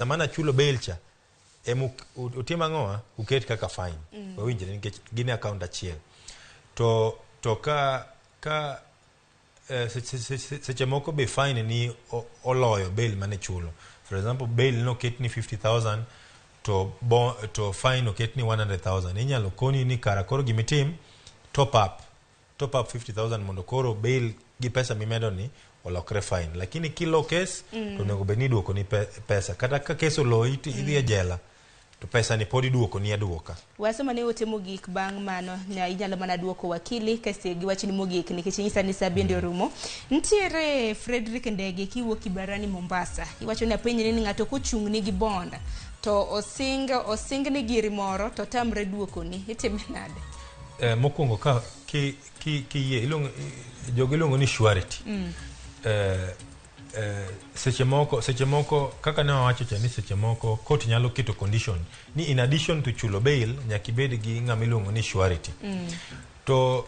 Samana chulo bail cha utima ngoa uket kaka fine. Wawinjire nikech gine account achiel. To ka seche moko be fine ni oloyo bail mane chulo. For example, bail no ket ni 50,000 to fine no ket ni 100,000. Inyalo koni ni kara koro gimitim top up 50,000 mondo koro bail gi pesa mimedo ni olokre fine. Lakini kilo case to nego be ni duoko ni pesa. Kata ka keso lo idhi e jela to pesa ni podi duoko ni aduoka. Waso mane ote mogik bang' mano na inyalo mana duoko wakili kasi giwacho ni mogik nikech nyisa ni saa bende orumo. Ntiere Frederick Ndege kiwuok Kibarani Mombasa. Iwacho ni apenjni ni ng'ato kochung' ni gi bonda to osing ni giri moro to tamre duoko ni itime nade? Mokwongo ka ki jogo ilongo ni surety. Seche moko kaka ne wawacho cha ni seche moko court nyalo keto condition ni in addition to chulo bail nyaka bed gi ng'ama ilongo ni surety. To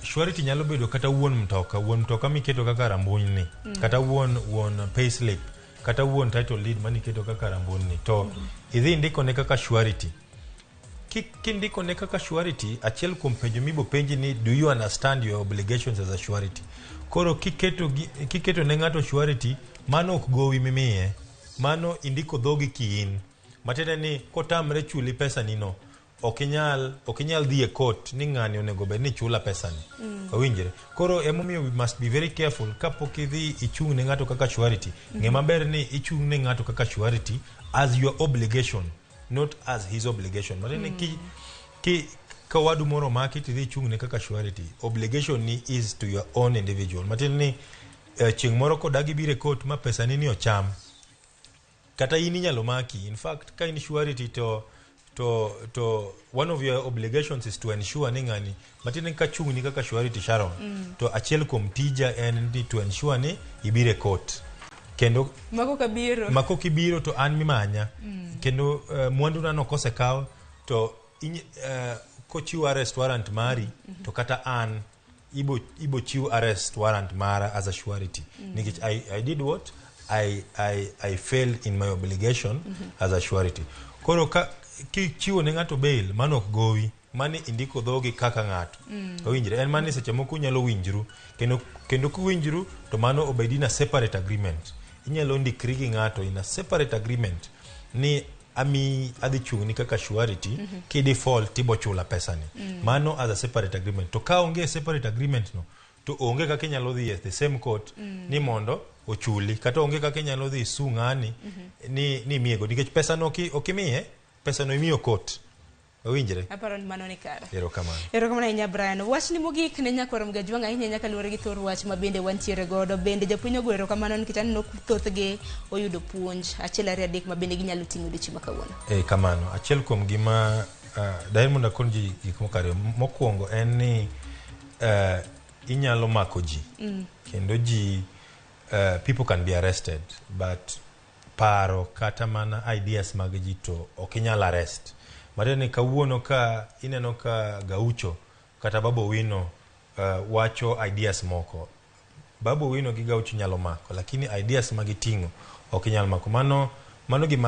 surety nyalo bedo kata wuon mtoka miketo kaka rambun ni, kata wuon payslip, kata wuon title deed mani keto kaka rambun ni. To idhi ndiko ne kaka surety. Kindiko ne kaka surety, achiel kuom penjo mibo penji ni do you understand your obligations as a surety? Koro kiketo ne ng'ato surety, mano ok gowi mimiye, mano indiko dhogi kiin. Matende ni kotamre chuli pesa nino, okinyal dhi e court ni ng'ani onego bed ni chula pesa ni. Owinjire. Koro emomiyo we must be very careful kapok idhi ichung' ne ng'ato kaka surety. Ng'e maber ni ichung' ne ng'ato kaka surety as your obligation, not as his obligation. Matende ka wadu moro maki tidhi chung' ne kaka surety, obligation ni is to your own individual. Matin ni chieng' moro kodagi bire court ma pesa nini ocham, kata in inyalo maki. In fact, ka in surety to one of your obligations is to ensure ni ng'ani matin ni ka chung' ni kaka surety Sharon, to achiel kuom tija en ni to ensure ni ibire court. Kendo mako kibiro to an mimanya. Kendo mwandu na no kose kaw to kochiu arrest warrant mari to kata an ibo chiu arrest warrant mara as a surety. Nikech I did what? I failed in my obligation as a surety. Koro kichiwo ne ng'ato bail mano ok gowi, mani indiko dhogi kaka ng'ato. Owinjire en mani seche moko unyalo winjru kendo kuwinjru to mano obedi na separate agreement. Inyalo ndikri gi ng'ato in a separate agreement ni ami adhi chung' ni kaka surety ki default tibo chula pesa ni. Mano as a separate agreement. To ka onge separate agreement no to onge kaka inyalo dhi the same court ni mondo ochuli, kata onge kaka inyalo dhi su ng'ani ni miego nikech pesa no okimiye, pesa no imiyo court. Owinjire? Aparo ni mano ni kare. Erokamano ahinya Brian. Wach ni mogik ne nyakwaro mga jwang' ahinya nyaka luwore gi thor wach ma bende wantiere godo. Bende japuonj ogwero kamano nikech aneno thothgi oyudo puonj achiel ariyo adek ma bende ginyalo ting'o odiochieng' ma kawuono. Kamano. Achiel kuom gima daher mondo akon ji gik mokare. Mokwongo en ni inyalo mako ji. Kendo ji people can be arrested, but paro kata mana ideas mag ji to ok inyal arrest. Matene kawuono ka ineno ka Gaucho kata Babu Owino wacho ideas moko. Babu Owino gi Gaucho nyalo mako, lakini ideas magiting'o ok inyal mako. Mano gima